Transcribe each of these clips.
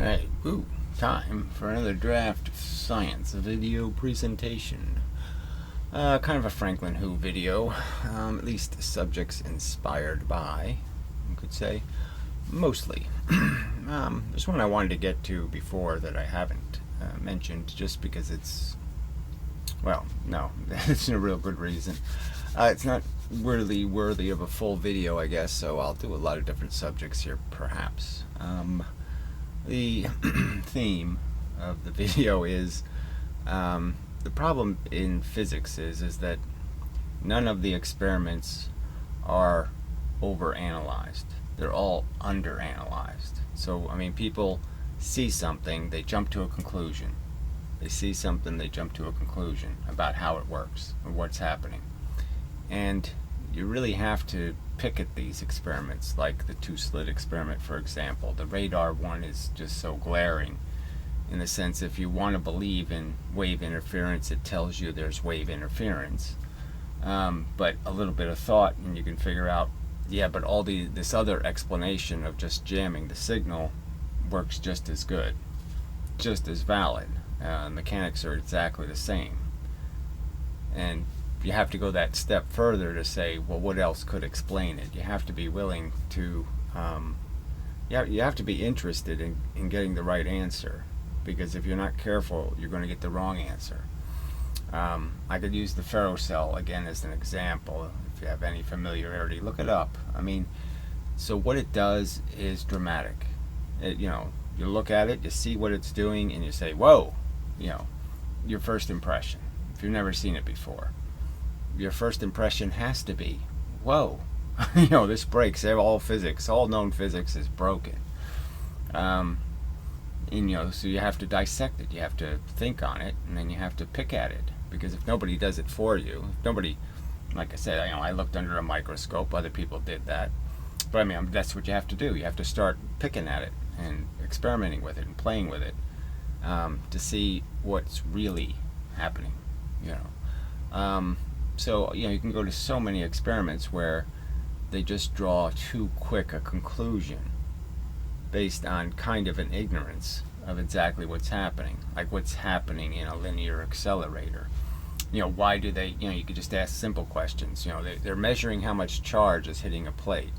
Alright, time for another DraftScience video presentation. Kind of a Franklin Who video, at least subjects inspired by, you could say, mostly. There's one I wanted to get to before that I haven't mentioned, just because it's, well, no, it's a real good reason. It's not really worthy of a full video, I guess, so I'll do a lot of different subjects here, perhaps. The theme of the video is the problem in physics is that none of the experiments are overanalyzed. They're all underanalyzed. So, I mean, people see something, they jump to a conclusion. They see something, they jump to a conclusion about how it works or what's happening. And you really have to pick at these experiments, like the two-slit experiment, for example. The radar one is just so glaring, in the sense, if you want to believe in wave interference, it tells you there's wave interference. But a little bit of thought and you can figure out, yeah, but all this other explanation of just jamming the signal works just as good, just as valid. Mechanics are exactly the same. And you have to go that step further to say, well, what else could explain it? You have to be willing to, you have to be interested in getting the right answer, because if you're not careful, you're going to get the wrong answer. I could use the ferrocell again as an example. If you have any familiarity, look it up. I mean, so what it does is dramatic. You look at it, you see what it's doing, and you say, whoa, your first impression, if you've never seen it before. Your first impression has to be, whoa, this breaks. All physics, all known physics is broken. So you have to dissect it, you have to think on it, and then you have to pick at it. Because if nobody does it for you, if nobody, like I said, I looked under a microscope, other people did that. But I mean, that's what you have to do. You have to start picking at it and experimenting with it and playing with it to see what's really happening, So, you can go to so many experiments where they just draw too quick a conclusion based on kind of an ignorance of exactly what's happening, like what's happening in a linear accelerator. Why do they, you could just ask simple questions. They're measuring how much charge is hitting a plate.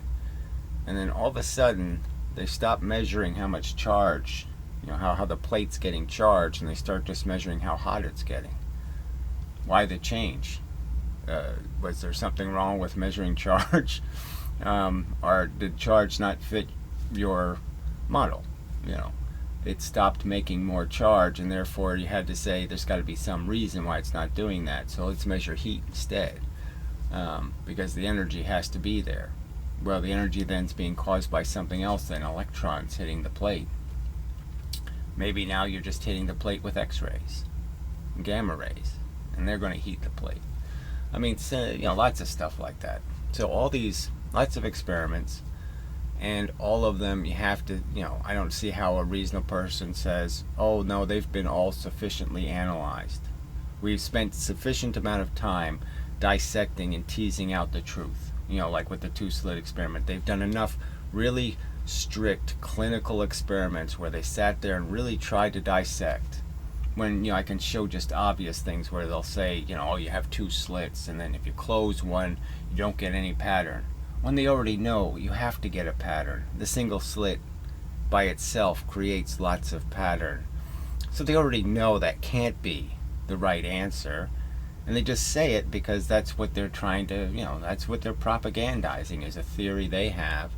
And then all of a sudden, they stop measuring how much charge, how the plate's getting charged, and they start just measuring how hot it's getting. Why the change? Was there something wrong with measuring charge? Or did charge not fit your model? It stopped making more charge, and therefore you had to say there's got to be some reason why it's not doing that, so let's measure heat instead, because the energy has to be there. Well, the energy then is being caused by something else than electrons hitting the plate. Maybe now you're just hitting the plate with X-rays, gamma rays, and they're going to heat the plate. I mean, lots of stuff like that. So all these, lots of experiments, and all of them you have to, I don't see how a reasonable person says, oh no, they've been all sufficiently analyzed. We've spent sufficient amount of time dissecting and teasing out the truth. Like with the two-slit experiment, they've done enough really strict clinical experiments where they sat there and really tried to dissect. When, I can show just obvious things where they'll say, oh, you have two slits, and then if you close one, you don't get any pattern. When they already know you have to get a pattern. The single slit by itself creates lots of pattern. So they already know that can't be the right answer, and they just say it because that's what they're trying to, that's what they're propagandizing, is a theory they have,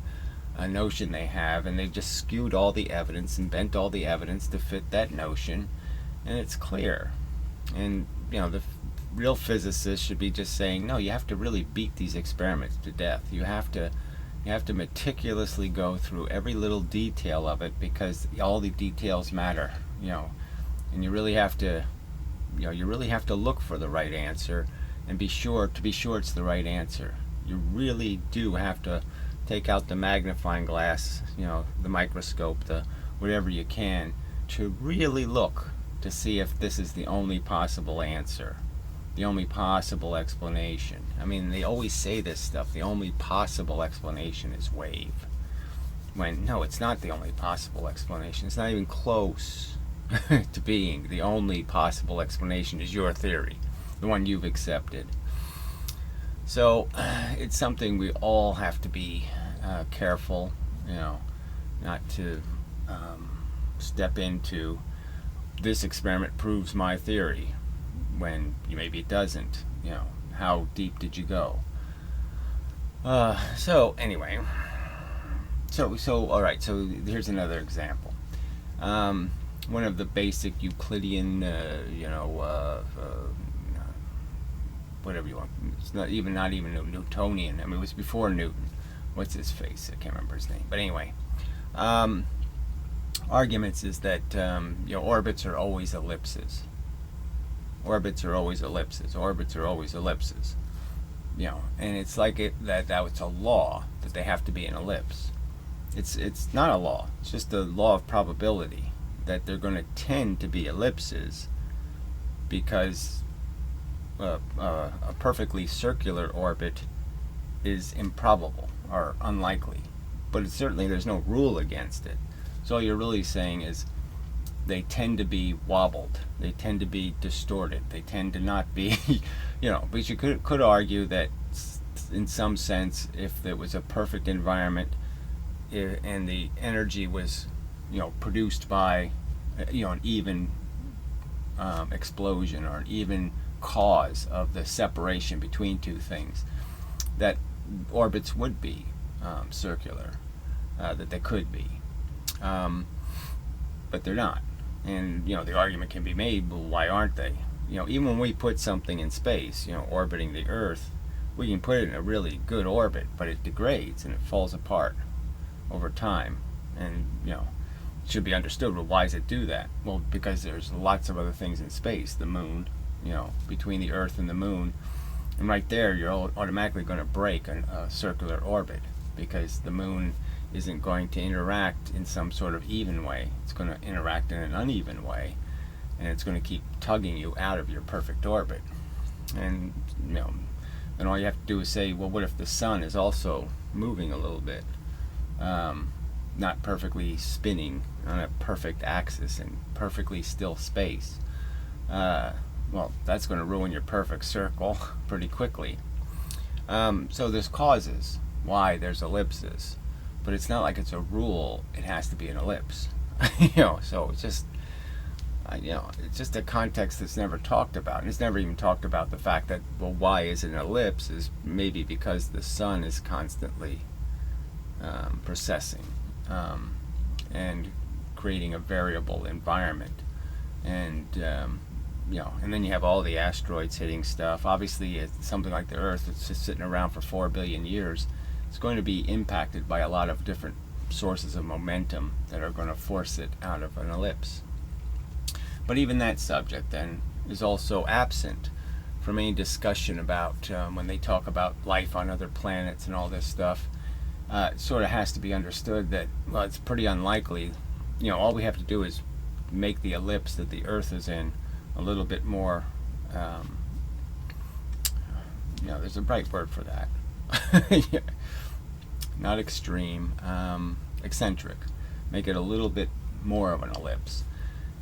a notion they have, and they've just skewed all the evidence and bent all the evidence to fit that notion. And it's clear. And, the real physicists should be just saying, no, you have to really beat these experiments to death. You have to meticulously go through every little detail of it, because all the details matter, and you really have to, look for the right answer and be sure it's the right answer. You really do have to take out the magnifying glass, the microscope, the whatever you can, to really look to see if this is the only possible answer, the only possible explanation. I mean, they always say this stuff, the only possible explanation is wave. when no, it's not the only possible explanation. It's not even close to being the only possible explanation is your theory, the one you've accepted. So it's something we all have to be careful, not to step into this experiment proves my theory when maybe it doesn't. How deep did you go? So anyway, so all right. So here's another example. One of the basic Euclidean, whatever you want. It's not even Newtonian. I mean, it was before Newton. What's his face? I can't remember his name. But anyway, arguments is that orbits are always ellipses. Orbits are always ellipses. Orbits are always ellipses. And it's like that it's a law that they have to be an ellipse. It's not a law. It's just a law of probability that they're going to tend to be ellipses because a perfectly circular orbit is improbable or unlikely. But certainly there's no rule against it. So all you're really saying is they tend to be wobbled. They tend to be distorted. They tend to not be, but you could argue that in some sense, if there was a perfect environment and the energy was, produced by, an even explosion or an even cause of the separation between two things, that orbits would be circular, that they could be. But they're not. And, the argument can be made, well, why aren't they? Even when we put something in space, orbiting the Earth, we can put it in a really good orbit, but it degrades and it falls apart over time. And, it should be understood, well, why does it do that? Well, because there's lots of other things in space, the moon, between the Earth and the moon. And right there, you're automatically going to break a circular orbit because the moon isn't going to interact in some sort of even way. It's going to interact in an uneven way, and it's going to keep tugging you out of your perfect orbit. And then all you have to do is say, well, what if the sun is also moving a little bit, not perfectly spinning on a perfect axis in perfectly still space? Well, that's going to ruin your perfect circle pretty quickly. So there's causes why there's ellipses, but it's not like it's a rule. It has to be an ellipse. So it's just, it's just a context that's never talked about, and it's never even talked about the fact that, well, why is it an ellipse? Is maybe because the sun is constantly processing and creating a variable environment, and and then you have all the asteroids hitting stuff. Obviously, it's something like the Earth, it's just sitting around for 4 billion years. It's going to be impacted by a lot of different sources of momentum that are going to force it out of an ellipse. But even that subject then is also absent from any discussion about when they talk about life on other planets and all this stuff. It sort of has to be understood that, well, it's pretty unlikely. All we have to do is make the ellipse that the Earth is in a little bit more, there's a right word for that. Not extreme, eccentric. Make it a little bit more of an ellipse.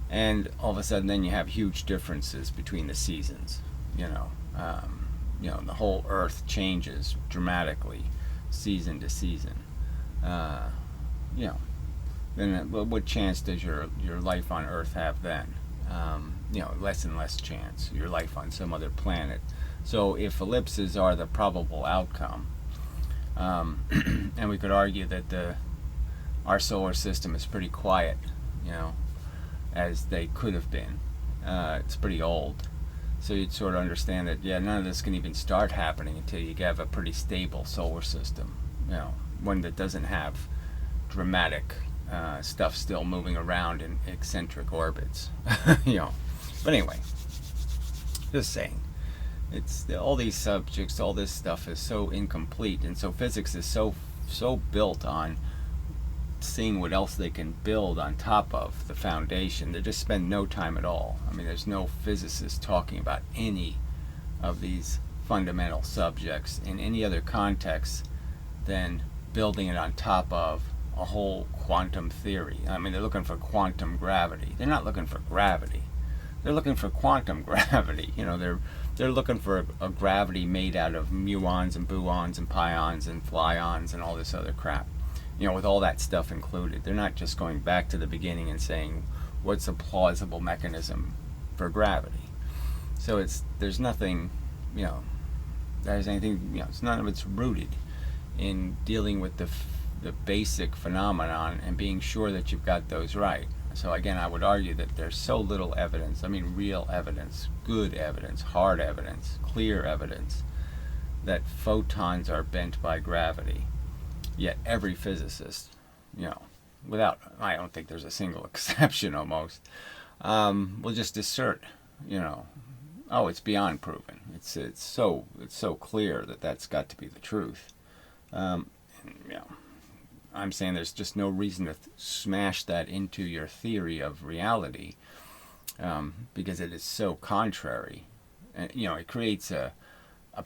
And all of a sudden then you have huge differences between the seasons. The whole Earth changes dramatically season to season. Then what chance does your life on Earth have then? Less and less chance. Your life on some other planet. So if ellipses are the probable outcome, and we could argue that our solar system is pretty quiet, as they could have been. It's pretty old. So you'd sort of understand that, none of this can even start happening until you have a pretty stable solar system, one that doesn't have dramatic stuff still moving around in eccentric orbits. But anyway, just saying, it's all these subjects, all this stuff is so incomplete, and so physics is so built on seeing what else they can build on top of the foundation. They just spend no time at all. I mean, there's no physicist talking about any of these fundamental subjects in any other context than building it on top of a whole quantum theory. I mean, they're looking for quantum gravity. They're not looking for gravity. They're looking for quantum gravity. They're looking for a gravity made out of muons and buons and pions and flyons and all this other crap. With all that stuff included. They're not just going back to the beginning and saying, what's a plausible mechanism for gravity? So there's nothing, there's anything, none of it's rooted in dealing with the basic phenomenon and being sure that you've got those right. So again, I would argue that there's so little evidence, I mean real evidence, good evidence, hard evidence, clear evidence, that photons are bent by gravity. Yet every physicist, I don't think there's a single exception almost, will just assert, oh, it's beyond proven. It's so clear that that's got to be the truth. I'm saying there's just no reason to smash that into your theory of reality, because it is so contrary. And, it creates a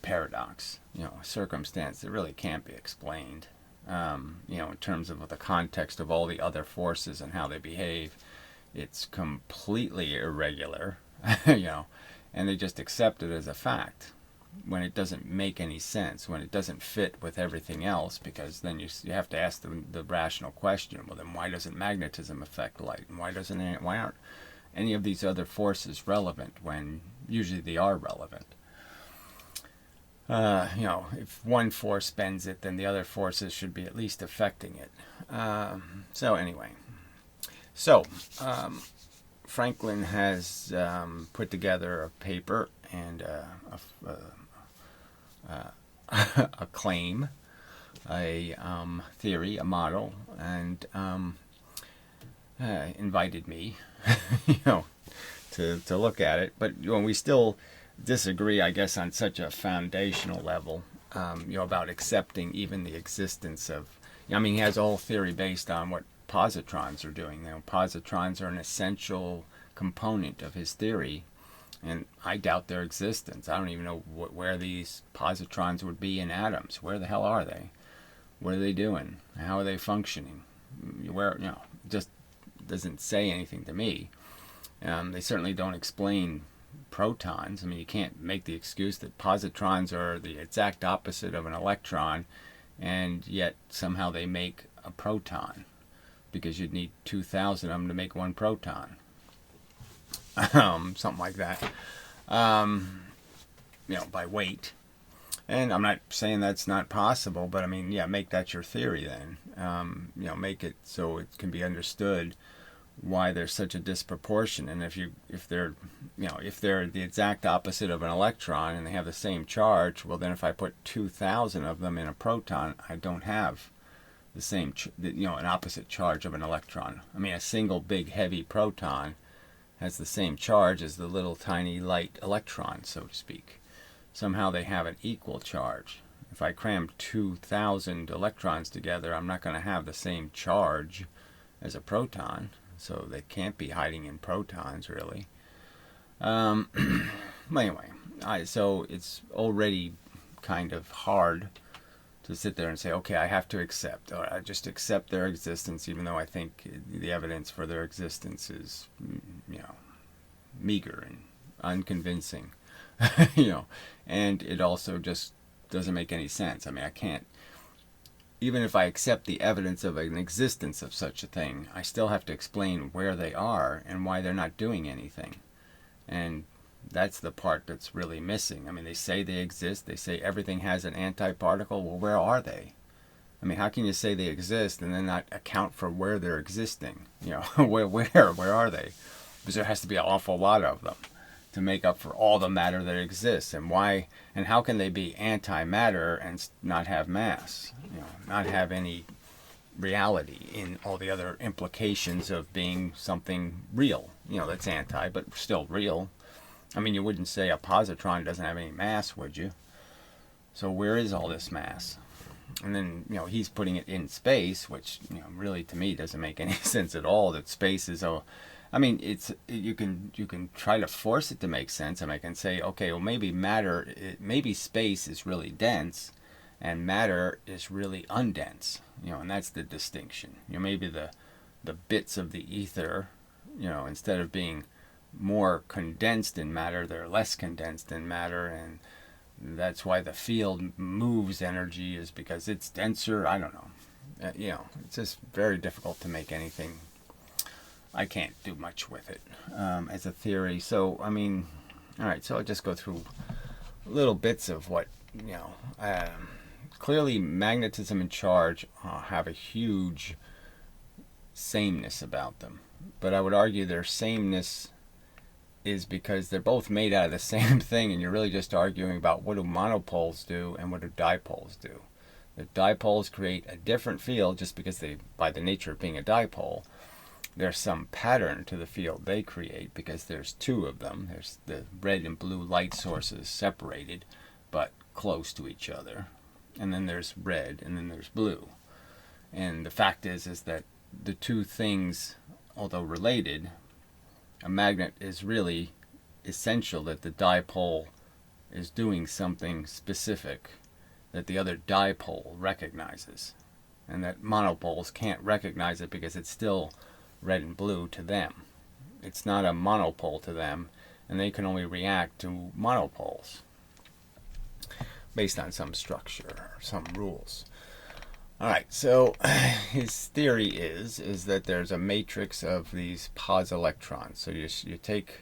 paradox, a circumstance that really can't be explained, in terms of the context of all the other forces and how they behave. It's completely irregular, and they just accept it as a fact, when it doesn't make any sense, when it doesn't fit with everything else, because then you have to ask the rational question, well then why doesn't magnetism affect light, and why aren't any of these other forces relevant when usually they are relevant? If one force bends it, then the other forces should be at least affecting it. So anyway, Franklin has put together a paper and a claim, a theory, a model, and invited me, to look at it. But we still disagree, I guess, on such a foundational level, about accepting even the existence of. He has a whole theory based on what positrons are doing. Positrons are an essential component of his theory. And I doubt their existence. I don't even know where these positrons would be in atoms. Where the hell are they? What are they doing? How are they functioning? Just doesn't say anything to me. They certainly don't explain protons. You can't make the excuse that positrons are the exact opposite of an electron, and yet somehow they make a proton, because you'd need 2,000 of them to make one proton. Something like that, by weight. And I'm not saying that's not possible, but make that your theory then. Make it so it can be understood why there's such a disproportion. And if they're the exact opposite of an electron and they have the same charge, well then if I put 2,000 of them in a proton, I don't have the same, an opposite charge of an electron. A single big heavy proton has the same charge as the little tiny light electron, so to speak. Somehow they have an equal charge. If I cram 2,000 electrons together, I'm not going to have the same charge as a proton, so they can't be hiding in protons, really. Anyway, so it's already kind of hard to sit there and say, okay, I have to accept, or I just accept their existence, even though I think the evidence for their existence is, meager and unconvincing, and it also just doesn't make any sense. I can't, even if I accept the evidence of an existence of such a thing, I still have to explain where they are and why they're not doing anything. And that's the part that's really missing. They say they exist. They say everything has an antiparticle. Well, where are they? How can you say they exist and then not account for where they're existing? Where are they? Because there has to be an awful lot of them to make up for all the matter that exists. And why? And how can they be antimatter and not have mass? Not have any reality in all the other implications of being something real. That's anti, but still real. You wouldn't say a positron doesn't have any mass, would you? So where is all this mass? And then, he's putting it in space, which, really to me doesn't make any sense at all, that space is you can try to force it to make sense. I can say, okay, well maybe space is really dense, and matter is really undense. And that's the distinction. Maybe the bits of the ether, instead of being more condensed in matter, they're less condensed in matter, and that's why the field moves energy, is because it's denser. I don't know. It's just very difficult to make anything. I can't do much with it as a theory. So, all right, so I'll just go through little bits of what, clearly magnetism and charge have a huge sameness about them. But I would argue their sameness is because they're both made out of the same thing, and you're really just arguing about what do monopoles do and what do dipoles do. The dipoles create a different field just because they, by the nature of being a dipole, there's some pattern to the field they create because there's two of them. There's the red and blue light sources separated but close to each other. And then there's red and then there's blue. And the fact is that the two things, although related, a magnet is really essential that the dipole is doing something specific that the other dipole recognizes, and that monopoles can't recognize it because it's still red and blue to them. It's not a monopole to them, and they can only react to monopoles based on some structure or some rules. All right, so his theory is that there's a matrix of these poselectrons. So you take,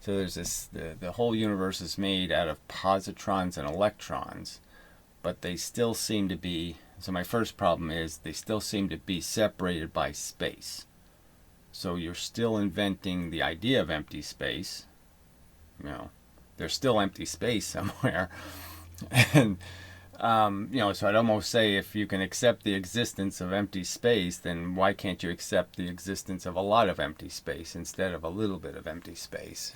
so there's this, the whole universe is made out of positrons and electrons, but they still seem to be, so my first problem is they still seem to be separated by space. So you're still inventing the idea of empty space. There's still empty space somewhere. And so I'd almost say if you can accept the existence of empty space, then why can't you accept the existence of a lot of empty space instead of a little bit of empty space?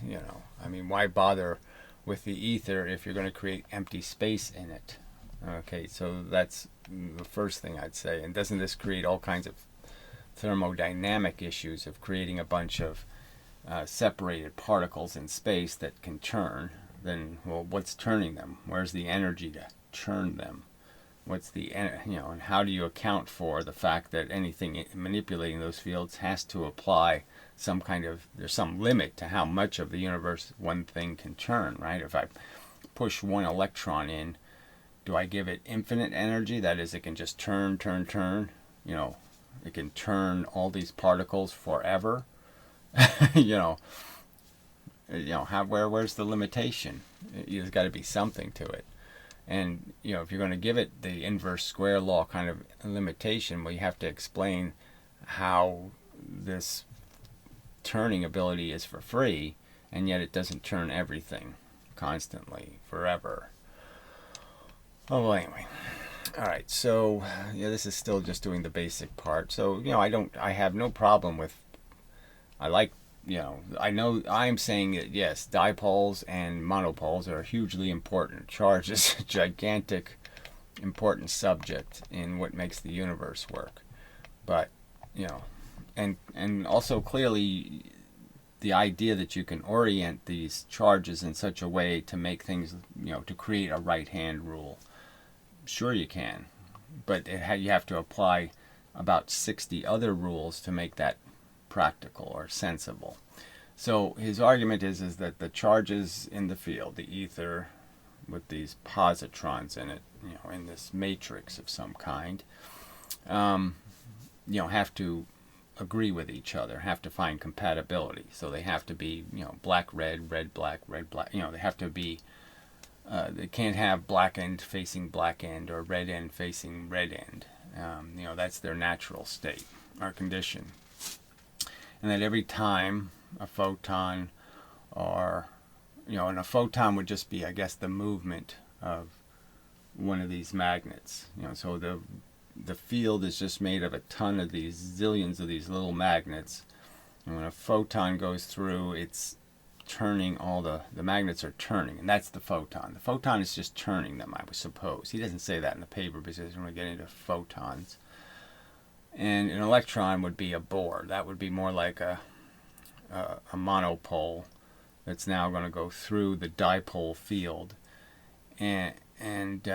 Why bother with the ether if you're going to create empty space in it? Okay, so that's the first thing I'd say. And doesn't this create all kinds of thermodynamic issues of creating a bunch of separated particles in space that can turn? Then, well, what's turning them? Where's the energy to turn them? What's the, and how do you account for the fact that anything manipulating those fields has to apply some kind of, there's some limit to how much of the universe one thing can turn, right? If I push one electron in, do I give it infinite energy? That is, it can just turn, it can turn all these particles forever. Where's the limitation? There's got to be something to it. And if you're going to give it the inverse square law kind of limitation, well, you have to explain how this turning ability is for free, and yet it doesn't turn everything constantly forever. Oh, well, anyway. All right, so this is still just doing the basic part. So I have no problem with. I know I'm saying that yes, dipoles and monopoles are hugely important. Charge is a gigantic, important subject in what makes the universe work. But and also clearly, the idea that you can orient these charges in such a way to make things, to create a right-hand rule. Sure you can, but you have to apply about 60 other rules to make that practical or sensible. So his argument is that the charges in the field, the ether with these positrons in it, in this matrix of some kind, have to agree with each other, have to find compatibility. So they have to be, black, red, black, red, black. They have to be. They can't have black end facing black end or red end facing red end. That's their natural state or condition. And that every time a photon and a photon would just be, I guess, the movement of one of these magnets. So the field is just made of a ton of these zillions of these little magnets. And when a photon goes through, it's turning all the magnets are turning, and that's the photon. The photon is just turning them, I would suppose. He doesn't say that in the paper because he doesn't want to get into photons. And an electron would be a Bohr. That would be more like a monopole that's now going to go through the dipole field. And And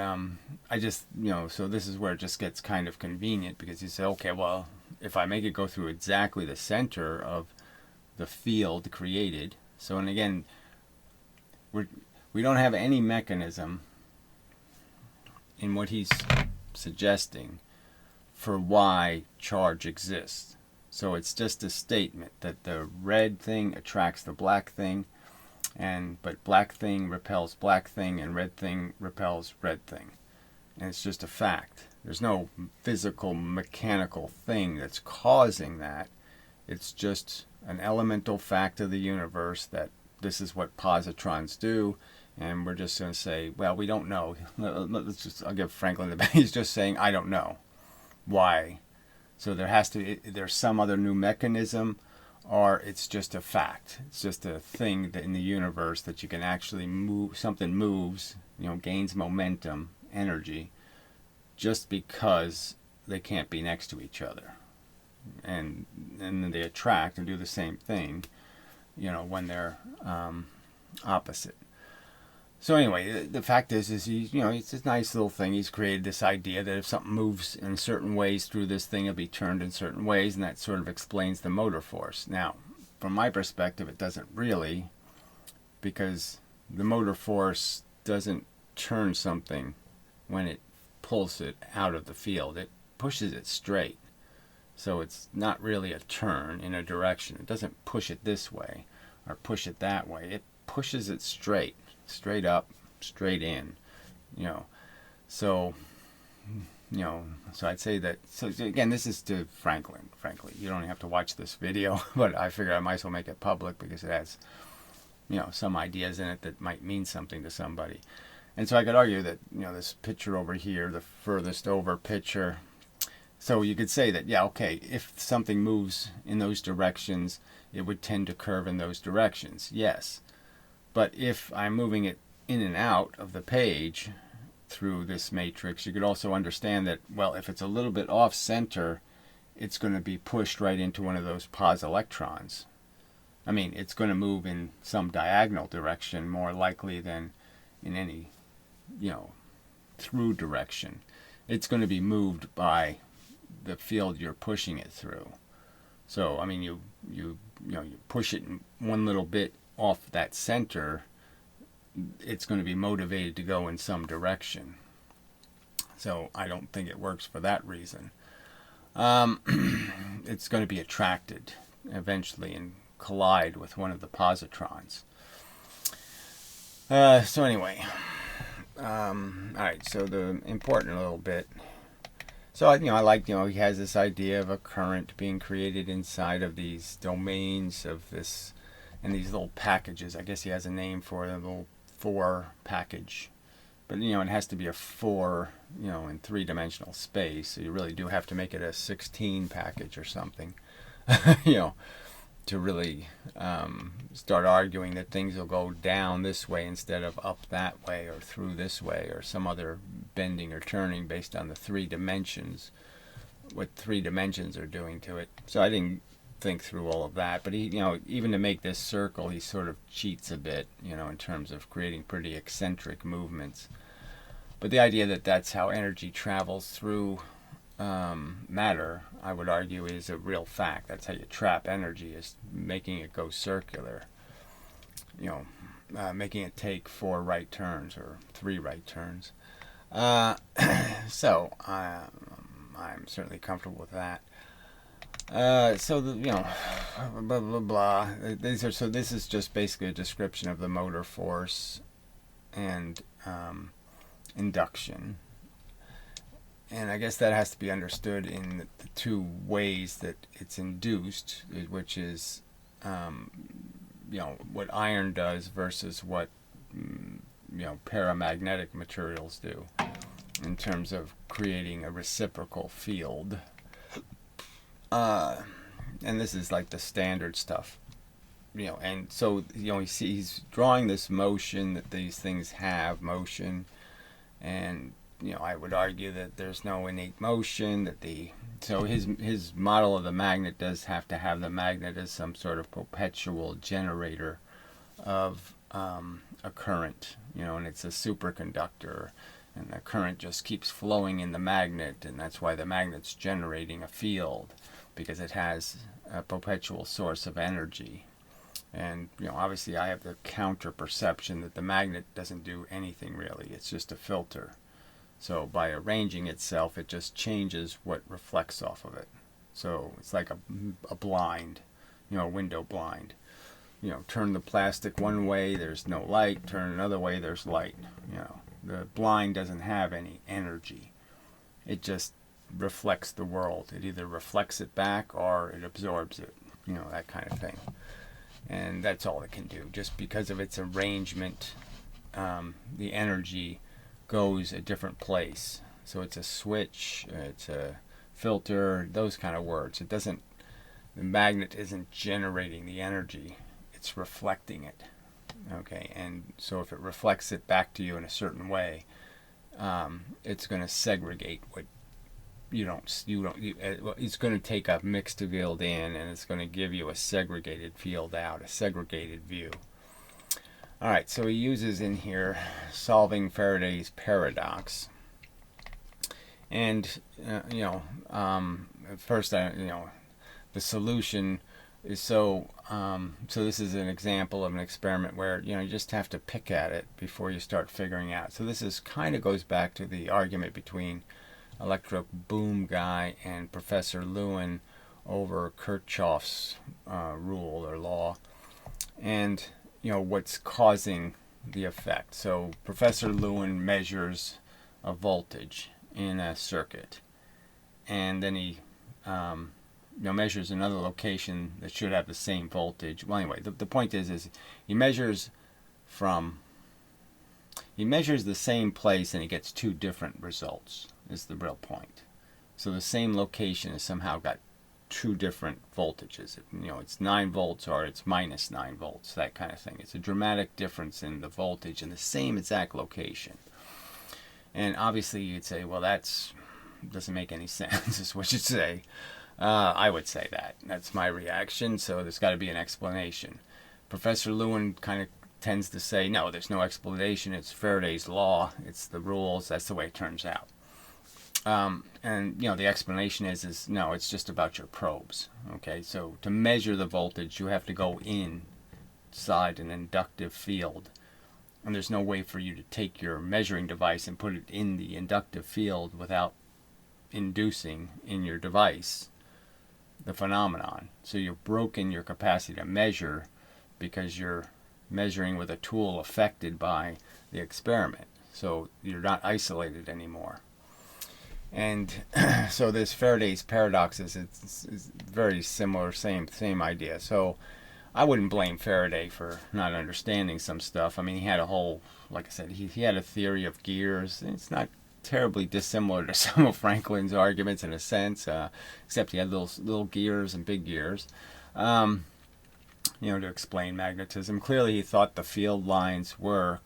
I just, so this is where it just gets kind of convenient, because you say, okay, well, if I make it go through exactly the center of the field created, so, and again, we don't have any mechanism in what he's suggesting for why charge exists. So it's just a statement that the red thing attracts the black thing, but black thing repels black thing, and red thing repels red thing. And it's just a fact. There's no physical, mechanical thing that's causing that. It's just an elemental fact of the universe that this is what positrons do, and we're just going to say, well, we don't know. I'll give Franklin the he's just saying, I don't know why. So there's some other new mechanism, or it's just a fact. It's just a thing that in the universe that you can actually move. Something moves, gains momentum, energy, just because they can't be next to each other, and then they attract and do the same thing, when they're opposite. So anyway, the fact is he, it's a nice little thing. He's created this idea that if something moves in certain ways through this thing, it'll be turned in certain ways, and that sort of explains the motor force. Now, from my perspective, it doesn't really, because the motor force doesn't turn something when it pulls it out of the field. It pushes it straight. So it's not really a turn in a direction. It doesn't push it this way or push it that way. It pushes it straight up, straight in, So, so I'd say that. So again, this is to Franklin. Frankly, you don't have to watch this video, but I figure I might as well make it public because it has, some ideas in it that might mean something to somebody. And so I could argue that, this picture over here, the furthest over picture. So you could say that, yeah, okay, if something moves in those directions, it would tend to curve in those directions. Yes. But if I'm moving it in and out of the page through this matrix, you could also understand that, well, if it's a little bit off center, it's going to be pushed right into one of those poselectrons. I mean, it's going to move in some diagonal direction more likely than in any, through direction. It's going to be moved by the field you're pushing it through. So, I mean, you push it one little bit off that center, it's going to be motivated to go in some direction. So I don't think it works for that reason. It's going to be attracted eventually and collide with one of the positrons. So anyway, all right. So the important little bit. So I like, he has this idea of a current being created inside of these domains of this. And these little packages, I guess he has a name for it, a little 4 package. But, it has to be a 4, in 3-dimensional space. So you really do have to make it a 16 package or something, to really start arguing that things will go down this way instead of up that way or through this way or some other bending or turning based on the 3 dimensions, what 3 dimensions are doing to it. So I didn't think through all of that, but he, even to make this circle, he sort of cheats a bit, in terms of creating pretty eccentric movements. But the idea that that's how energy travels through matter, I would argue, is a real fact. That's how you trap energy, is making it go circular, making it take 4 right turns or 3 right turns. So I'm certainly comfortable with that. So blah blah blah. This is just basically a description of the motor force and induction, and I guess that has to be understood in the 2 ways that it's induced, which is what iron does versus what paramagnetic materials do in terms of creating a reciprocal field. And this is like the standard stuff, and so, he's drawing this motion that these things have motion, and, I would argue that there's no innate motion, so his model of the magnet does have to have the magnet as some sort of perpetual generator of a current, and it's a superconductor, and the current just keeps flowing in the magnet, and that's why the magnet's generating a field, because it has a perpetual source of energy. And obviously I have the counter perception that the magnet doesn't do anything really, it's just a filter. So by arranging itself, it just changes what reflects off of it. So it's like a blind, a window blind. Turn the plastic one way, there's no light. Turn another way, there's light. The blind doesn't have any energy. It just reflects the world. It either reflects it back or it absorbs it. That kind of thing. And that's all it can do. Just because of its arrangement, the energy goes a different place. So it's a switch, it's a filter, those kind of words. The magnet isn't generating the energy, it's reflecting it. Okay, and so if it reflects it back to you in a certain way, it's going to segregate what it's going to take a mixed field in, and it's going to give you a segregated field out, a segregated view. All right, so he uses in here solving Faraday's paradox. And, first, the solution is so this is an example of an experiment where, you just have to pick at it before you start figuring out. So this kind of goes back to the argument between electric boom guy and Professor Lewin over Kirchhoff's rule or law, and what's causing the effect. So Professor Lewin measures a voltage in a circuit, and then he measures another location that should have the same voltage. Well, anyway, the point is he measures the same place and he gets two different results, is the real point. So the same location has somehow got two different voltages. It's 9 volts or it's minus 9 volts, that kind of thing. It's a dramatic difference in the voltage in the same exact location. And obviously you'd say, well, that doesn't make any sense, is what you'd say. I would say that. That's my reaction, so there's got to be an explanation. Professor Lewin kind of tends to say, no, there's no explanation. It's Faraday's law. It's the rules. That's the way it turns out. And the explanation is no, it's just about your probes. Okay, so to measure the voltage, you have to go inside an inductive field. And there's no way for you to take your measuring device and put it in the inductive field without inducing in your device the phenomenon. So you've broken your capacity to measure because you're measuring with a tool affected by the experiment. So you're not isolated anymore. And so this Faraday's paradox is very similar, same idea. So I wouldn't blame Faraday for not understanding some stuff. I mean, he had a whole, like I said, he had a theory of gears. It's not terribly dissimilar to some of Franklin's arguments in a sense, except he had little gears and big gears, to explain magnetism. Clearly he thought the field lines were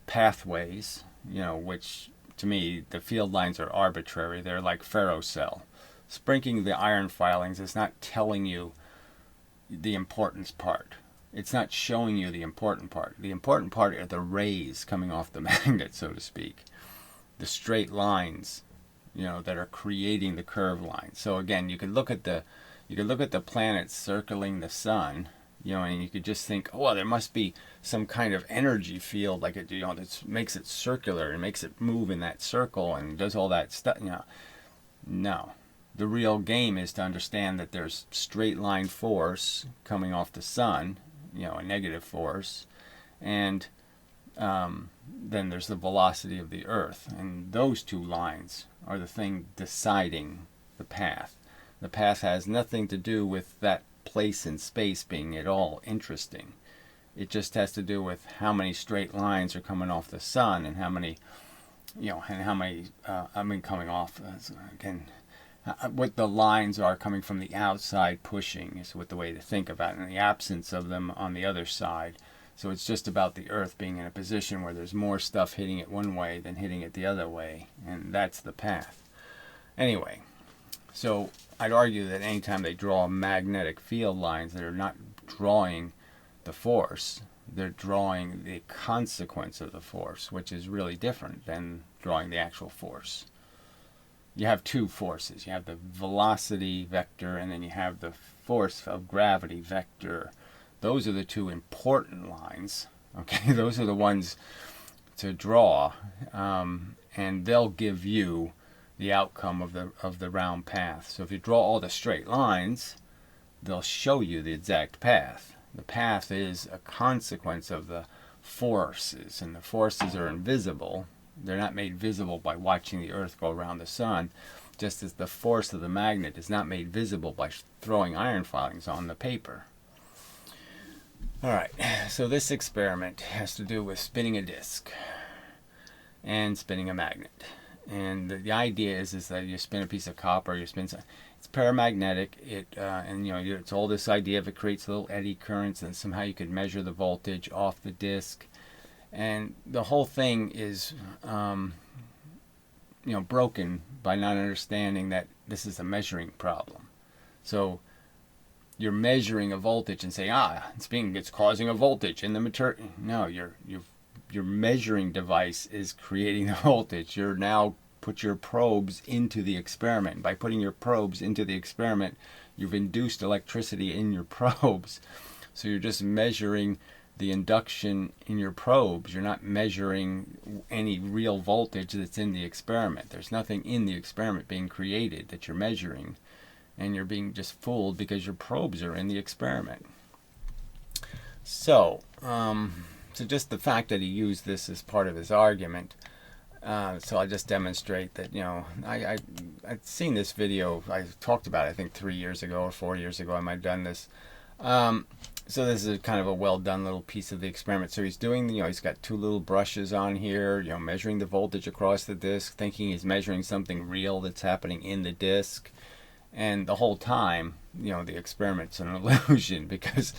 pathways, which to me the field lines are arbitrary. They're like ferrocell. Sprinkling the iron filings is not telling you the importance part. It's not showing you the important part. The important part are the rays coming off the magnet, so to speak. The straight lines, that are creating the curved lines. So again, you could look at the planets circling the sun, and you could just think, oh, well, there must be some kind of energy field, like it, that makes it circular and makes it move in that circle and does all that stuff. No, the real game is to understand that there's straight line force coming off the sun, a negative force, and then there's the velocity of the Earth, and those two lines are the thing deciding the path. The path has nothing to do with that place in space being at all interesting. It just has to do with how many straight lines are coming off the sun, and how many, coming off again. What the lines are coming from the outside pushing is what the way to think about it, and the absence of them on the other side. So it's just about the Earth being in a position where there's more stuff hitting it one way than hitting it the other way, and that's the path. Anyway, so I'd argue that anytime they draw magnetic field lines that are not drawing the force, They're drawing the consequence of the force, which is really different than drawing the actual force. You have two forces. You have the velocity vector, and then you have the force of gravity vector. Those are the two important lines. Okay, those are the ones to draw, and they'll give you the outcome of the round path. So if you draw all the straight lines, they'll show you the exact path. The path is a consequence of the forces, and the forces are invisible. They're not made visible by watching the Earth go around the sun, just as the force of the magnet is not made visible by throwing iron filings on the paper. Alright, so this experiment has to do with spinning a disc and spinning a magnet. And the idea is that you spin a piece of copper, you spin something. It's paramagnetic. And it's all this idea of it creates little eddy currents, and somehow you could measure the voltage off the disc. And the whole thing is, broken by not understanding that this is a measuring problem. So you're measuring a voltage and saying, it's causing a voltage in the material. No, your measuring device is creating the voltage. You're now put your probes into the experiment. By putting your probes into the experiment, you've induced electricity in your probes. So you're just measuring the induction in your probes. You're not measuring any real voltage that's in the experiment. There's nothing in the experiment being created that you're measuring, and you're being just fooled because your probes are in the experiment. So just the fact that he used this as part of his argument, so I'll just demonstrate that, I've seen this video. I talked about it, I think 3 years ago or 4 years ago I might have done this. So this is kind of a well done little piece of the experiment. So he's doing, he's got two little brushes on here, measuring the voltage across the disc, thinking he's measuring something real that's happening in the disc. And the whole time, the experiment's an illusion, because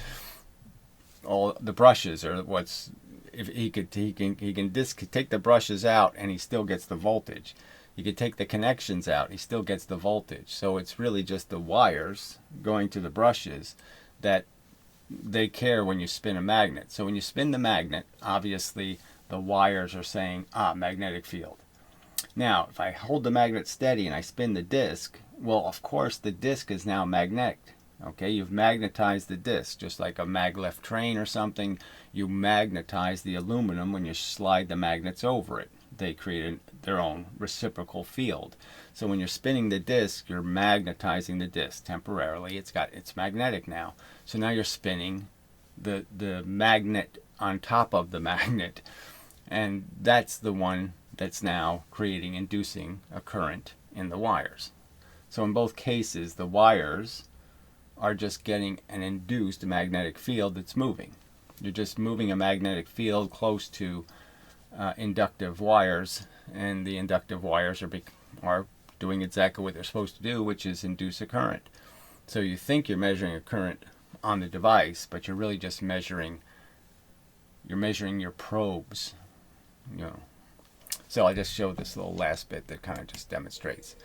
all the brushes are what's, if he can take the brushes out and he still gets the voltage. He could take the connections out, he still gets the voltage. So it's really just the wires going to the brushes that they care when you spin a magnet. So when you spin the magnet, obviously the wires are saying, magnetic field. Now, if I hold the magnet steady and I spin the disc, well, of course, the disc is now magnetic. Okay, you've magnetized the disc, just like a maglev train or something. You magnetize the aluminum when you slide the magnets over it. They create their own reciprocal field. So when you're spinning the disc, you're magnetizing the disc temporarily. It's magnetic now. So now you're spinning the magnet on top of the magnet, and that's the one that's now inducing a current in the wires. So in both cases, the wires are just getting an induced magnetic field that's moving. You're just moving a magnetic field close to inductive wires, and the inductive wires are doing exactly what they're supposed to do, which is induce a current. So you think you're measuring a current on the device, but you're really just measuring your probes. So I just showed this little last bit that kind of just demonstrates.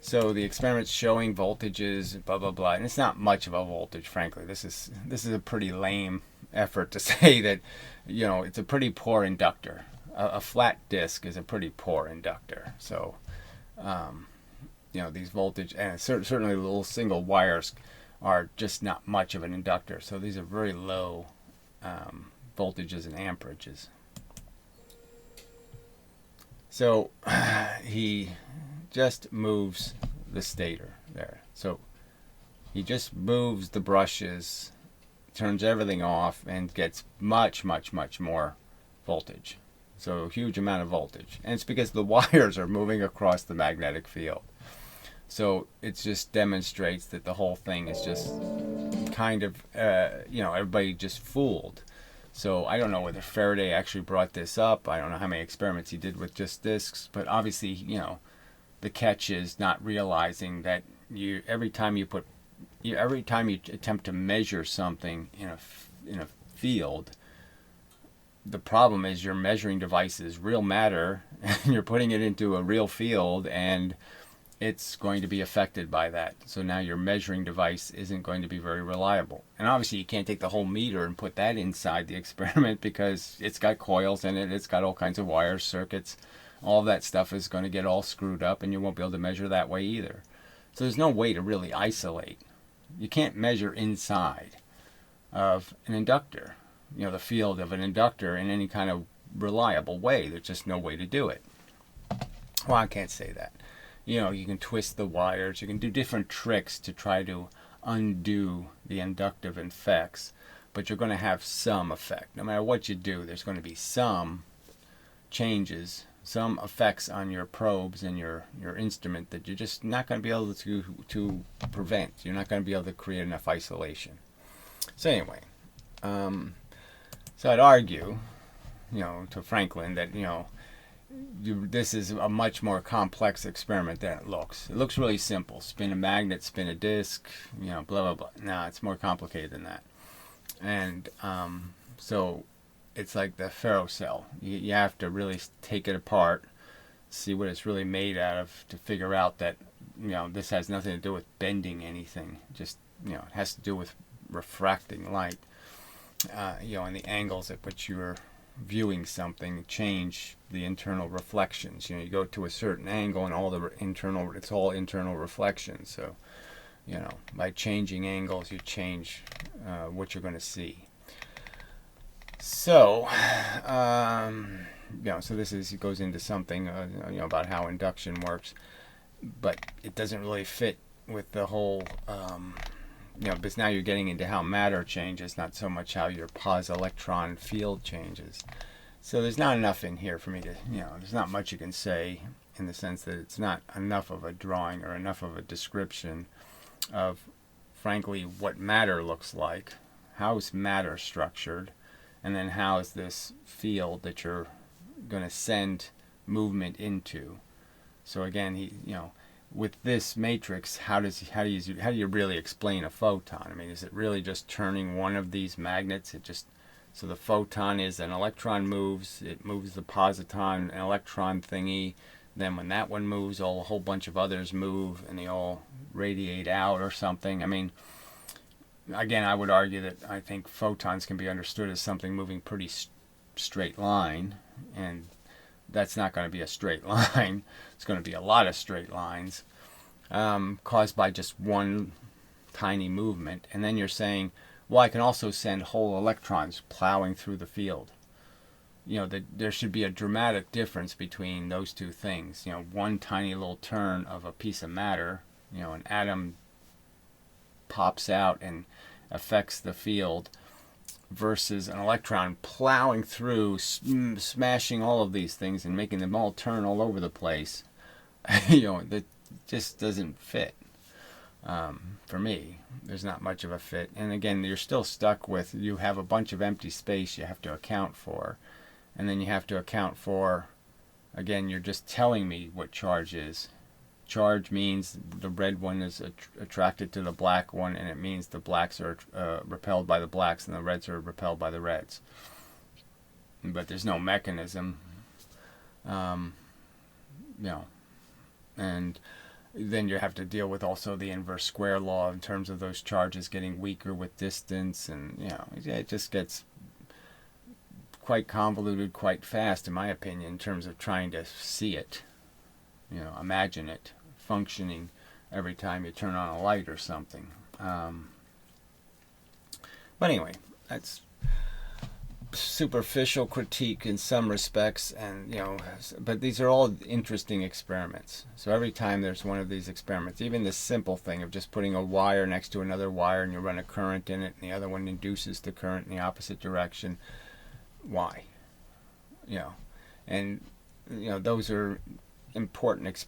So the experiment's showing voltages, blah blah blah, and it's not much of a voltage, frankly. This is a pretty lame effort to say that, it's a pretty poor inductor. A flat disc is a pretty poor inductor. So, these voltage, and certainly little single wires are just not much of an inductor. So these are very low voltages and amperages. So he just moves the stator there. So he just moves the brushes, turns everything off, and gets much, much, much more voltage. So a huge amount of voltage. And it's because the wires are moving across the magnetic field. So it just demonstrates that the whole thing is just kind of, everybody just fooled. So I don't know whether Faraday actually brought this up. I don't know how many experiments he did with just discs. But obviously, the catch is not realizing that every time you attempt to measure something in a field, the problem is your measuring device is real matter, and you're putting it into a real field, and it's going to be affected by that. So now your measuring device isn't going to be very reliable. And obviously you can't take the whole meter and put that inside the experiment because it's got coils in it, it's got all kinds of wires, circuits, all that stuff is going to get all screwed up, and you won't be able to measure that way either. So there's no way to really isolate. You can't measure inside of an inductor, the field of an inductor in any kind of reliable way. There's just no way to do it. Well, I can't say that. You can twist the wires, you can do different tricks to try to undo the inductive effects, but you're going to have some effect. No matter what you do, there's going to be some changes, some effects on your probes and your instrument that you're just not going to be able to prevent. You're not going to be able to create enough isolation. So anyway, so I'd argue, to Franklin that, this is a much more complex experiment than it looks. It looks really simple. Spin a magnet, spin a disc, blah, blah, blah. No, it's more complicated than that. And so it's like the ferrocell. You have to really take it apart, see what it's really made out of to figure out that, this has nothing to do with bending anything. Just, it has to do with refracting light, and the angles at which you're viewing something change the internal reflections. You go to a certain angle and it's all internal reflections. So, by changing angles, you change what you're going to see. So, so it goes into something, about how induction works, but it doesn't really fit with the whole, because now you're getting into how matter changes, not so much how your poselectron field changes. So there's not enough in here for me to, there's not much you can say in the sense that it's not enough of a drawing or enough of a description of, frankly, what matter looks like, how's matter structured, and then how is this field that you're going to send movement into. So again, with this matrix, how do you really explain a photon? I mean, is it really just turning one of these magnets? So the photon is an electron moves, it moves the positron, an electron thingy. Then when that one moves, a whole bunch of others move, and they all radiate out or something. I mean, again, I would argue that I think photons can be understood as something moving pretty straight line, and that's not going to be a straight line. It's going to be a lot of straight lines caused by just one tiny movement. And then you're saying, well, I can also send whole electrons plowing through the field. There should be a dramatic difference between those two things. One tiny little turn of a piece of matter, an atom pops out and affects the field, versus an electron plowing through, smashing all of these things and making them all turn all over the place. That just doesn't fit. For me, there's not much of a fit. And again, you're still stuck with, you have a bunch of empty space you have to account for. And then you have to account for, again, you're just telling me what charge is. Charge means the red one is attracted to the black one, and it means the blacks are repelled by the blacks and the reds are repelled by the reds. But there's no mechanism, and then you have to deal with also the inverse square law in terms of those charges getting weaker with distance, and it just gets quite convoluted quite fast, in my opinion, in terms of trying to see it, imagine it functioning every time you turn on a light or something. But anyway, that's superficial critique in some respects, and but these are all interesting experiments. So every time there's one of these experiments, even this simple thing of just putting a wire next to another wire and you run a current in it and the other one induces the current in the opposite direction, why? And those are important.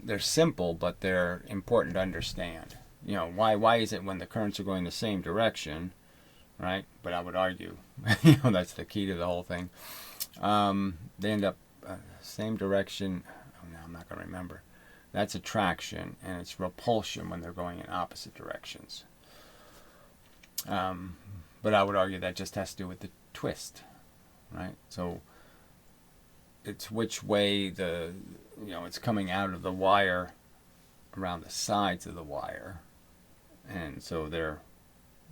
They're simple, but they're important to understand. Why is it when the currents are going the same direction, right? But I would argue, that's the key to the whole thing. They end up same direction. Oh no, I'm not going to remember. That's attraction, and it's repulsion when they're going in opposite directions. But I would argue that just has to do with the twist, right? So it's which way it's coming out of the wire around the sides of the wire, and so they're,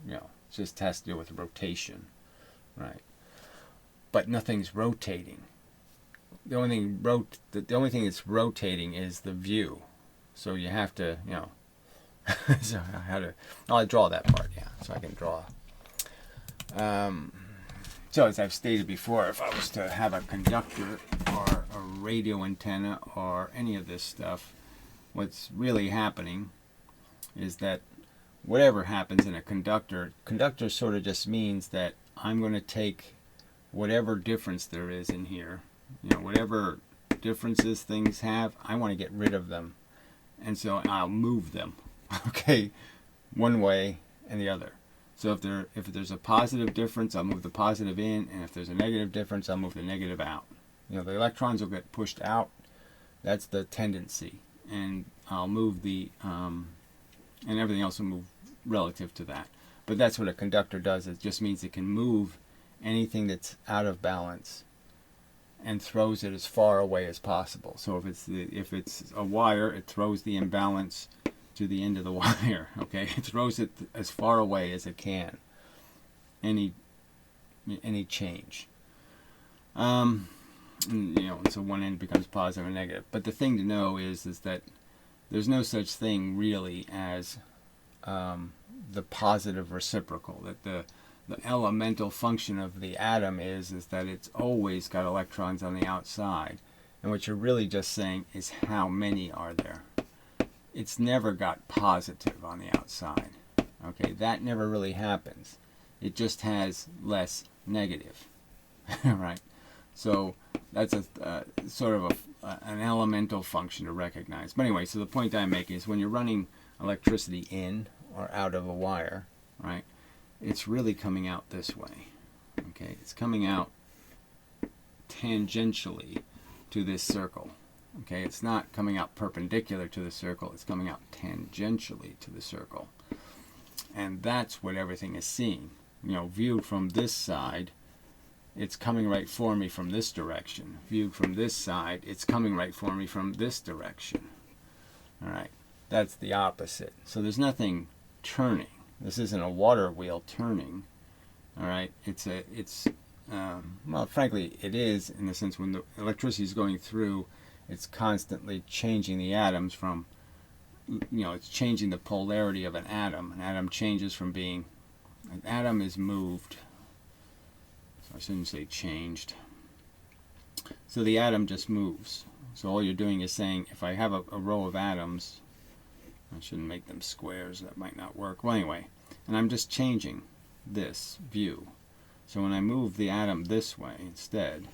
it just has to do with rotation, right? But nothing's rotating. The only thing that's rotating is the view. So you have to, so I'll draw that part, yeah. So I can draw. So as I've stated before, if I was to have a conductor or a radio antenna or any of this stuff, what's really happening is that whatever happens in a conductor sort of just means that I'm going to take whatever difference there is in here, whatever differences things have, I want to get rid of them. And so I'll move them, okay, one way and the other. So if there's a positive difference, I'll move the positive in, and if there's a negative difference, I'll move the negative out. The electrons will get pushed out. That's the tendency. And I'll move the, and everything else will move relative to that. But that's what a conductor does. It just means it can move anything that's out of balance and throws it as far away as possible. So if it's a wire, it throws the imbalance to the end of the wire. Okay, it throws it as far away as it can. Any change. So one end becomes positive and negative. But the thing to know is that there's no such thing really as the positive reciprocal. That the elemental function of the atom is that it's always got electrons on the outside. And what you're really just saying is how many are there. It's never got positive on the outside. Okay, that never really happens. It just has less negative. Right? So that's a sort of an elemental function to recognize. But anyway, so the point I'm making is when you're running electricity in or out of a wire, right, it's really coming out this way. Okay, it's coming out tangentially to this circle. Okay, it's not coming out perpendicular to the circle, it's coming out tangentially to the circle. And that's what everything is seeing. Viewed from this side, it's coming right for me from this direction. Viewed from this side, it's coming right for me from this direction. Alright, that's the opposite. So there's nothing turning. This isn't a water wheel turning. Alright, well, frankly, it is, in the sense when the electricity is going through, it's constantly changing the atoms from, it's changing the polarity of an atom. An atom changes from being, an atom is moved, so I shouldn't say changed. So the atom just moves. So all you're doing is saying, if I have a row of atoms, I shouldn't make them squares, that might not work. Well, anyway, and I'm just changing this view. So when I move the atom this way instead,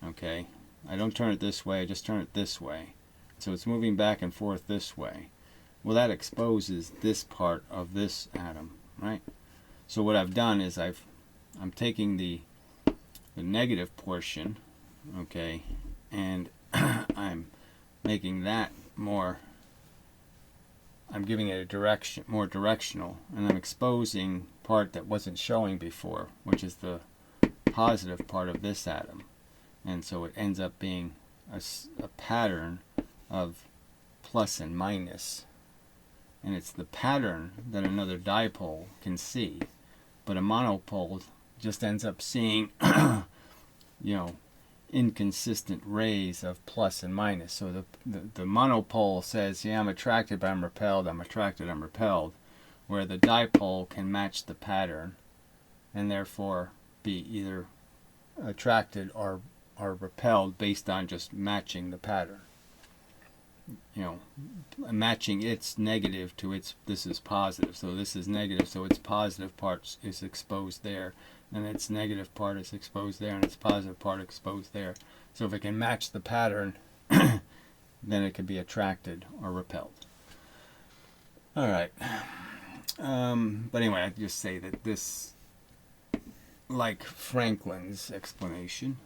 okay, I don't turn it this way, I just turn it this way. So it's moving back and forth this way. Well, that exposes this part of this atom, right? So what I've done is I'm taking the negative portion, okay, and I'm making that more, I'm giving it a direction, more directional, and I'm exposing part that wasn't showing before, which is the positive part of this atom. And so it ends up being a pattern of plus and minus. And it's the pattern that another dipole can see. But a monopole just ends up seeing, inconsistent rays of plus and minus. So the monopole says, yeah, I'm attracted, but I'm repelled, I'm attracted, I'm repelled. Where the dipole can match the pattern and therefore be either attracted or repelled based on just matching the pattern. Matching its negative to its, this is positive, so this is negative, so its positive part is exposed there, and its negative part is exposed there, and its positive part exposed there. So if it can match the pattern, then it can be attracted or repelled. Alright. But anyway, I'd just say that this, like Franklin's explanation,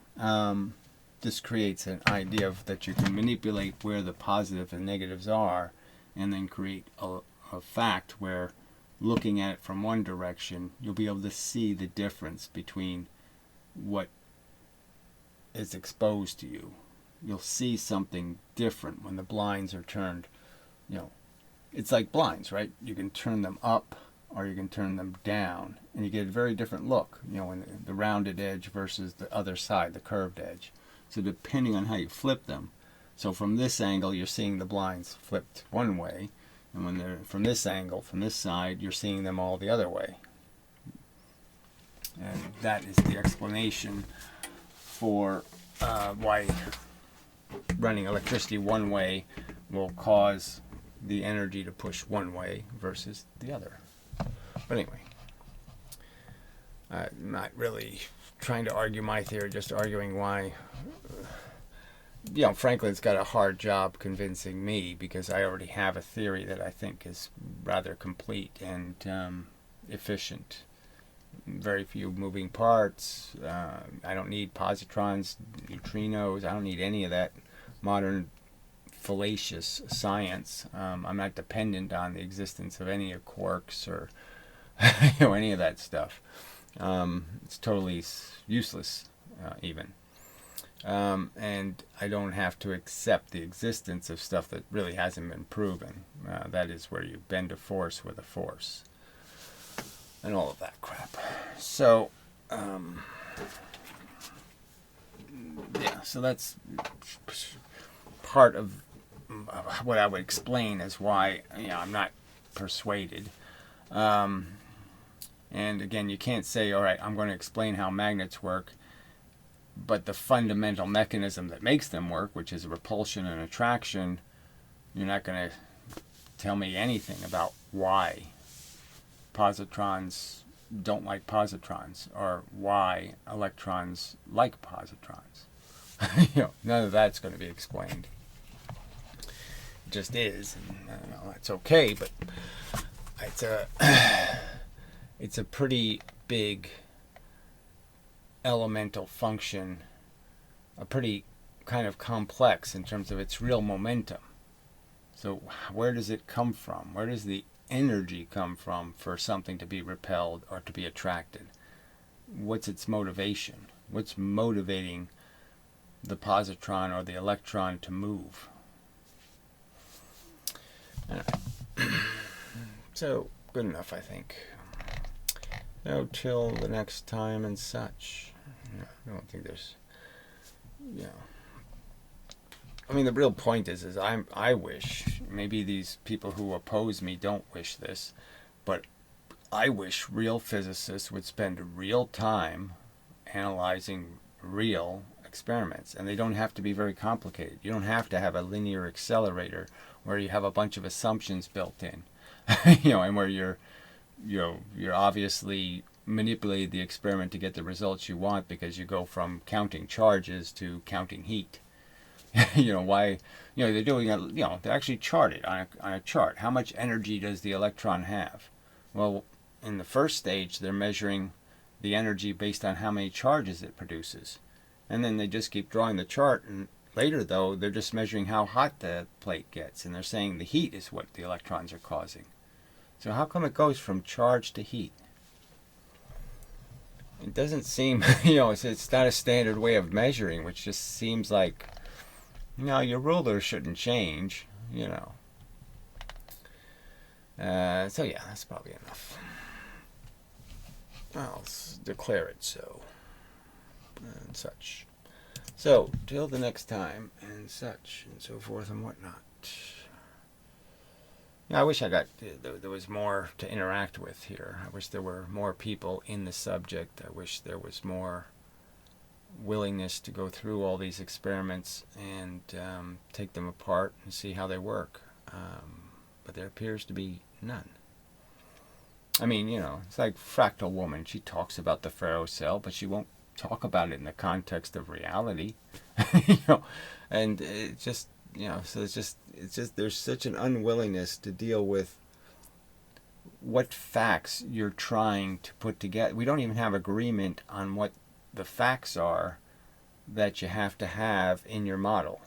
this creates an idea of that you can manipulate where the positive and negatives are, and then create a fact where, looking at it from one direction, you'll be able to see the difference between what is exposed to you. You'll see something different when the blinds are turned you know, it's like blinds, right? You can turn them up or you can turn them down, and you get a very different look, you know, when the rounded edge versus the other side, the curved edge. So depending on how you flip them, so from this angle you're seeing the blinds flipped one way, and when they're from this angle, from this side, you're seeing them all the other way. And that is the explanation for why running electricity one way will cause the energy to push one way versus the other. But anyway, I'm not really trying to argue my theory, just arguing why, you know, Franklin's got a hard job convincing me, because I already have a theory that I think is rather complete and efficient. Very few moving parts. I don't need positrons, neutrinos. I don't need any of that modern fallacious science. I'm not dependent on the existence of any of quarks or you know, any of that stuff. It's totally useless, even. And I don't have to accept the existence of stuff that really hasn't been proven. That is where you bend a force with a force. And all of that crap. So, yeah, so that's part of what I would explain as why, you know, I'm not persuaded. And again, you can't say, all right, I'm going to explain how magnets work, but the fundamental mechanism that makes them work, which is repulsion and attraction, you're not going to tell me anything about why positrons don't like positrons, or why electrons like positrons. You know, none of that's going to be explained. It just is, and you know, it's okay, but it's a pretty big elemental function, a pretty kind of complex in terms of its real momentum. So where does it come from? Where does the energy come from for something to be repelled or to be attracted? What's its motivation? What's motivating the positron or the electron to move? So, good enough, I think. So, till the next time and such. I don't think there's, you know. I mean, the real point is I wish, maybe these people who oppose me don't wish this, but I wish real physicists would spend real time analyzing real experiments. And they don't have to be very complicated. You don't have to have a linear accelerator where you have a bunch of assumptions built in, you know, and where you're obviously manipulating the experiment to get the results you want, because you go from counting charges to counting heat. You know, why, you know, they're doing a, you know, they actually chart it on a chart. How much energy does the electron have? Well, in the first stage, they're measuring the energy based on how many charges it produces. And then they just keep drawing the chart, and later, though, they're just measuring how hot the plate gets, and they're saying the heat is what the electrons are causing. So how come it goes from charge to heat? It doesn't seem, you know, it's not a standard way of measuring, which just seems like, no, your ruler shouldn't change, you know. So yeah, that's probably enough. I'll declare it so, and such. So, till the next time, and such, and so forth and whatnot. Yeah, I wish there was more to interact with here. I wish there were more people in the subject. I wish there was more willingness to go through all these experiments and take them apart and see how they work. But there appears to be none. I mean, you know, it's like Fractal Woman. She talks about the ferrocell, but she won't talk about it in the context of reality. You know, and it just, you know, so it's just there's such an unwillingness to deal with what facts you're trying to put together. We don't even have agreement on what the facts are that you have to have in your model,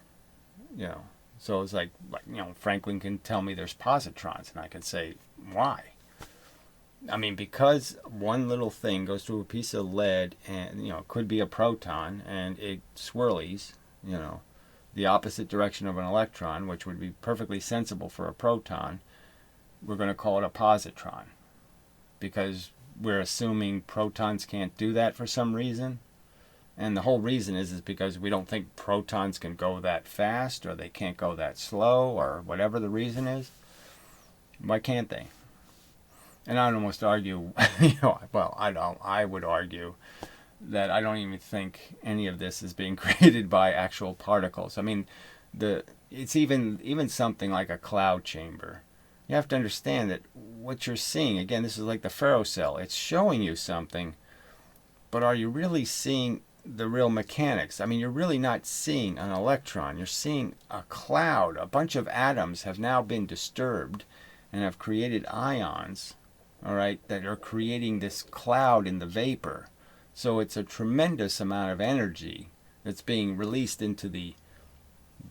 you know. So it's like, you know, Franklin can tell me there's positrons, and I can say, why? I mean, because one little thing goes through a piece of lead, and, you know, it could be a proton, and it swirlies, you know, the opposite direction of an electron, which would be perfectly sensible for a proton, we're going to call it a positron, because we're assuming protons can't do that for some reason. And the whole reason is because we don't think protons can go that fast, or they can't go that slow, or whatever the reason is. Why can't they? And I'd almost argue, I would argue that I don't even think any of this is being created by actual particles. I mean, it's even something like a cloud chamber. You have to understand that what you're seeing, again, this is like the ferrocell. It's showing you something, but are you really seeing the real mechanics? I mean, you're really not seeing an electron. You're seeing a cloud. A bunch of atoms have now been disturbed and have created ions, all right, that are creating this cloud in the vapor. So it's a tremendous amount of energy that's being released into the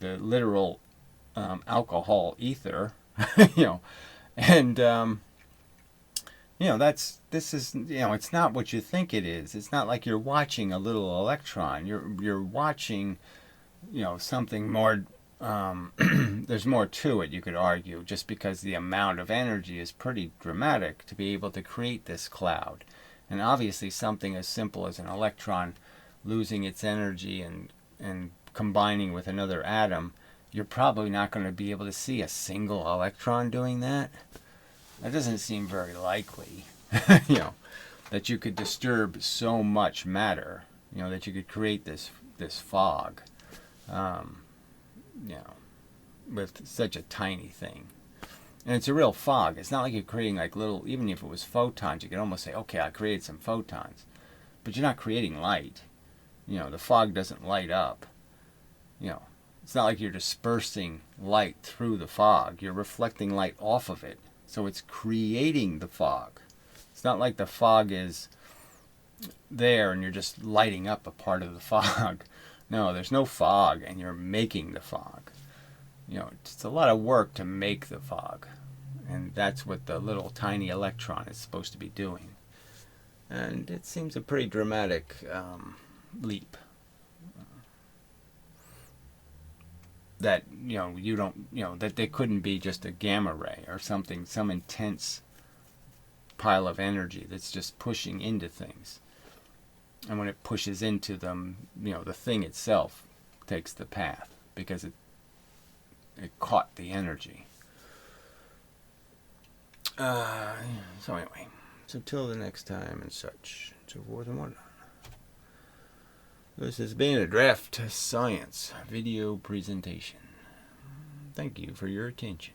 literal alcohol ether, and this is, it's not what you think it is. It's not like you're watching a little electron. You're watching, something more. There's more to it, you could argue, just because the amount of energy is pretty dramatic to be able to create this cloud. And obviously something as simple as an electron losing its energy and combining with another atom, you're probably not going to be able to see a single electron doing that. That doesn't seem very likely, that you could disturb so much matter, that you could create this fog, with such a tiny thing. And it's a real fog. It's not like you're creating like little, even if it was photons, you could almost say, okay, I created some photons. But you're not creating light. The fog doesn't light up. It's not like you're dispersing light through the fog. You're reflecting light off of it. So it's creating the fog. It's not like the fog is there and you're just lighting up a part of the fog. No, there's no fog and you're making the fog. It's a lot of work to make the fog. And that's what the little tiny electron is supposed to be doing. And it seems a pretty dramatic leap. That, you don't, that they couldn't be just a gamma ray or something, some intense pile of energy that's just pushing into things. And when it pushes into them, the thing itself takes the path because it caught the energy. So anyway, so till the next time and such, so forth and whatnot. This has been a DraftScience video presentation. Thank you for your attention.